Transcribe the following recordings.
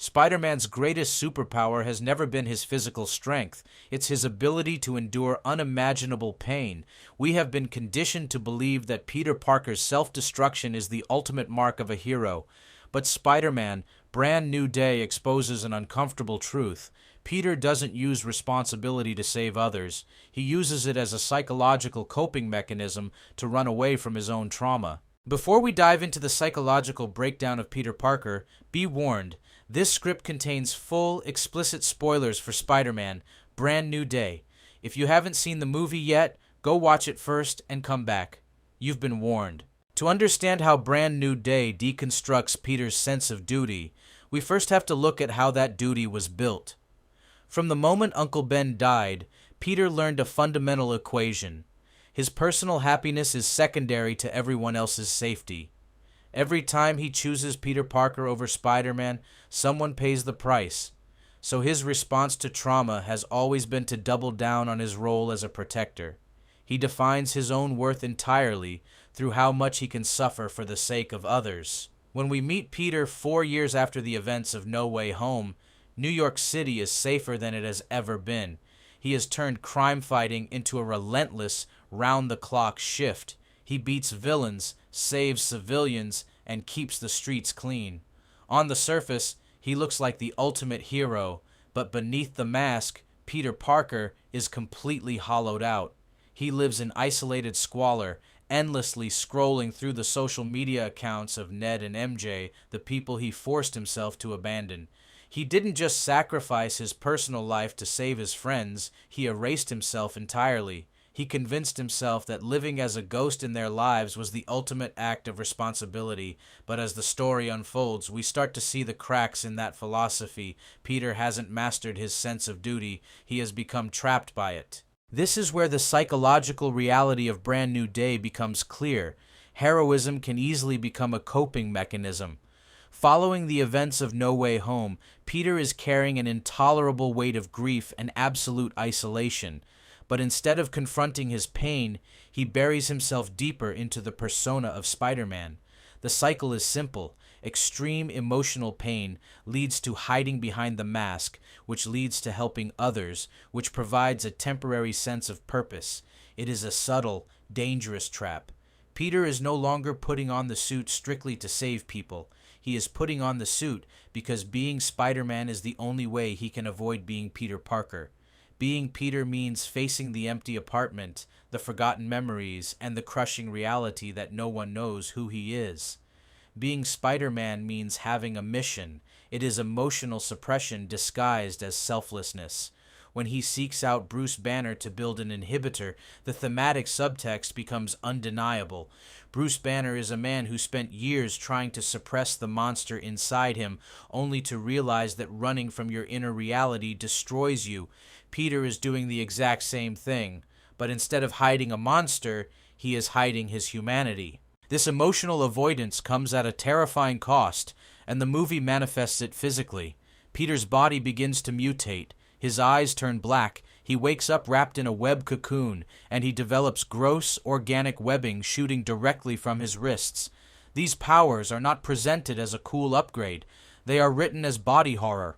Spider-Man's greatest superpower has never been his physical strength. It's his ability to endure unimaginable pain. We have been conditioned to believe that Peter Parker's self-destruction is the ultimate mark of a hero. But Spider-Man, Brand New Day exposes an uncomfortable truth. Peter doesn't use responsibility to save others. He uses it as a psychological coping mechanism to run away from his own trauma. Before we dive into the psychological breakdown of Peter Parker, be warned. This script contains full, explicit spoilers for Spider-Man, Brand New Day. If you haven't seen the movie yet, go watch it first and come back. You've been warned. To understand how Brand New Day deconstructs Peter's sense of duty, we first have to look at how that duty was built. From the moment Uncle Ben died, Peter learned a fundamental equation. His personal happiness is secondary to everyone else's safety. Every time he chooses Peter Parker over Spider-Man, someone pays the price. So his response to trauma has always been to double down on his role as a protector. He defines his own worth entirely through how much he can suffer for the sake of others. When we meet Peter 4 years after the events of No Way Home, New York City is safer than it has ever been. He has turned crime fighting into a relentless, round-the-clock shift. He beats villains, saves civilians, and keeps the streets clean. On the surface, he looks like the ultimate hero, but beneath the mask, Peter Parker is completely hollowed out. He lives in isolated squalor, endlessly scrolling through the social media accounts of Ned and MJ, the people he forced himself to abandon. He didn't just sacrifice his personal life to save his friends, he erased himself entirely. He convinced himself that living as a ghost in their lives was the ultimate act of responsibility, but as the story unfolds, we start to see the cracks in that philosophy. Peter hasn't mastered his sense of duty, he has become trapped by it. This is where the psychological reality of Brand New Day becomes clear. Heroism can easily become a coping mechanism. Following the events of No Way Home, Peter is carrying an intolerable weight of grief and absolute isolation. But instead of confronting his pain, he buries himself deeper into the persona of Spider-Man. The cycle is simple. Extreme emotional pain leads to hiding behind the mask, which leads to helping others, which provides a temporary sense of purpose. It is a subtle, dangerous trap. Peter is no longer putting on the suit strictly to save people. He is putting on the suit because being Spider-Man is the only way he can avoid being Peter Parker. Being Peter means facing the empty apartment, the forgotten memories, and the crushing reality that no one knows who he is. Being Spider-Man means having a mission. It is emotional suppression disguised as selflessness. When he seeks out Bruce Banner to build an inhibitor, the thematic subtext becomes undeniable. Bruce Banner is a man who spent years trying to suppress the monster inside him, only to realize that running from your inner reality destroys you. Peter is doing the exact same thing, but instead of hiding a monster, he is hiding his humanity. This emotional avoidance comes at a terrifying cost, and the movie manifests it physically. Peter's body begins to mutate. His eyes turn black, he wakes up wrapped in a web cocoon, and he develops gross, organic webbing shooting directly from his wrists. These powers are not presented as a cool upgrade. They are written as body horror.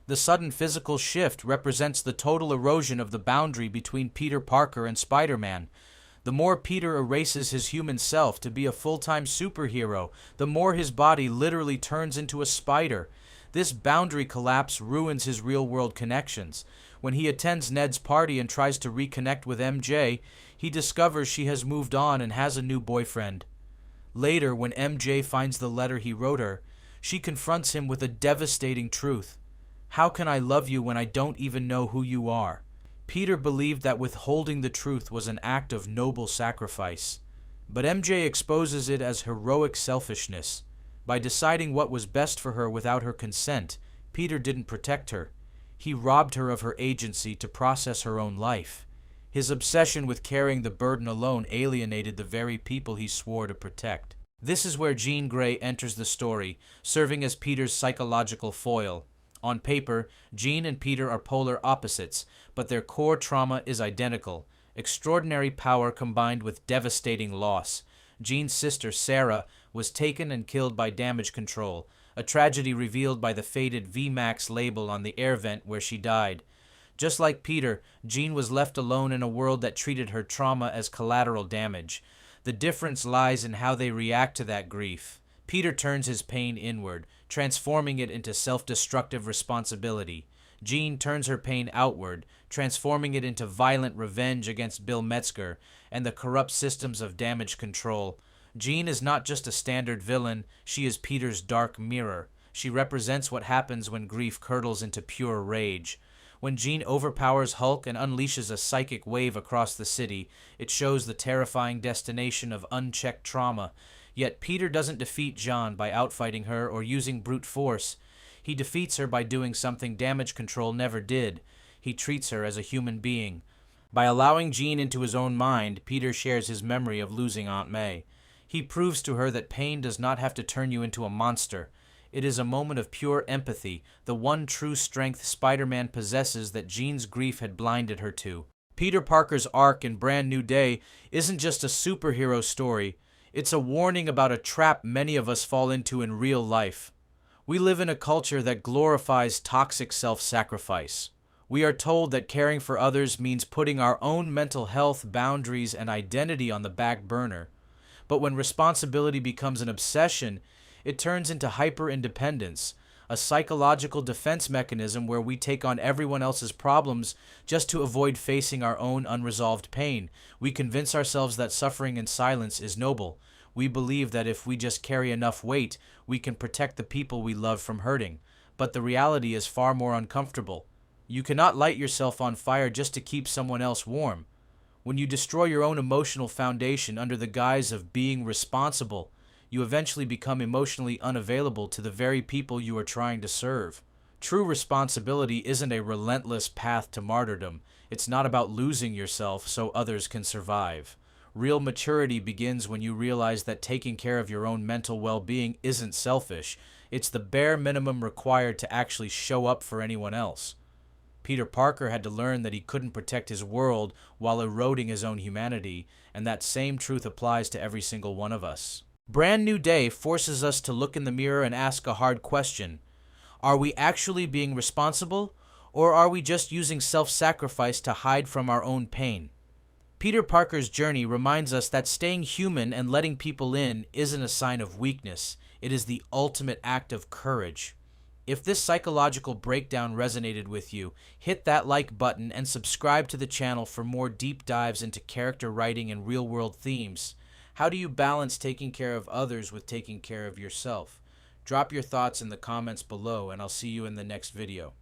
The sudden physical shift represents the total erosion of the boundary between Peter Parker and Spider-Man. The more Peter erases his human self to be a full-time superhero, the more his body literally turns into a spider. This boundary collapse ruins his real-world connections. When he attends Ned's party and tries to reconnect with MJ, he discovers she has moved on and has a new boyfriend. Later, when MJ finds the letter he wrote her, she confronts him with a devastating truth. How can I love you when I don't even know who you are? Peter believed that withholding the truth was an act of noble sacrifice. But MJ exposes it as heroic selfishness. By deciding what was best for her without her consent, Peter didn't protect her. He robbed her of her agency to process her own life. His obsession with carrying the burden alone alienated the very people he swore to protect. This is where Jean Grey enters the story, serving as Peter's psychological foil. On paper, Jean and Peter are polar opposites, but their core trauma is identical. Extraordinary power combined with devastating loss. Jean's sister, Sarah, was taken and killed by damage control, a tragedy revealed by the faded VMAX label on the air vent where she died. Just like Peter, Jean was left alone in a world that treated her trauma as collateral damage. The difference lies in how they react to that grief. Peter turns his pain inward, transforming it into self-destructive responsibility. Jean turns her pain outward, transforming it into violent revenge against Bill Metzger and the corrupt systems of damage control. Jean is not just a standard villain, she is Peter's dark mirror. She represents what happens when grief curdles into pure rage. When Jean overpowers Hulk and unleashes a psychic wave across the city, it shows the terrifying destination of unchecked trauma. Yet Peter doesn't defeat Jean by outfighting her or using brute force. He defeats her by doing something damage control never did. He treats her as a human being. By allowing Jean into his own mind, Peter shares his memory of losing Aunt May. He proves to her that pain does not have to turn you into a monster. It is a moment of pure empathy, the one true strength Spider-Man possesses that Jean's grief had blinded her to. Peter Parker's arc in Brand New Day isn't just a superhero story. It's a warning about a trap many of us fall into in real life. We live in a culture that glorifies toxic self-sacrifice. We are told that caring for others means putting our own mental health, boundaries, and identity on the back burner. But when responsibility becomes an obsession, it turns into hyper-independence, a psychological defense mechanism where we take on everyone else's problems just to avoid facing our own unresolved pain. We convince ourselves that suffering in silence is noble. We believe that if we just carry enough weight, we can protect the people we love from hurting. But the reality is far more uncomfortable. You cannot light yourself on fire just to keep someone else warm. When you destroy your own emotional foundation under the guise of being responsible, you eventually become emotionally unavailable to the very people you are trying to serve. True responsibility isn't a relentless path to martyrdom. It's not about losing yourself so others can survive. Real maturity begins when you realize that taking care of your own mental well-being isn't selfish. It's the bare minimum required to actually show up for anyone else. Peter Parker had to learn that he couldn't protect his world while eroding his own humanity, and that same truth applies to every single one of us. Brand New Day forces us to look in the mirror and ask a hard question. Are we actually being responsible, or are we just using self-sacrifice to hide from our own pain? Peter Parker's journey reminds us that staying human and letting people in isn't a sign of weakness. It is the ultimate act of courage. If this psychological breakdown resonated with you, hit that like button and subscribe to the channel for more deep dives into character writing and real-world themes. How do you balance taking care of others with taking care of yourself? Drop your thoughts in the comments below, and I'll see you in the next video.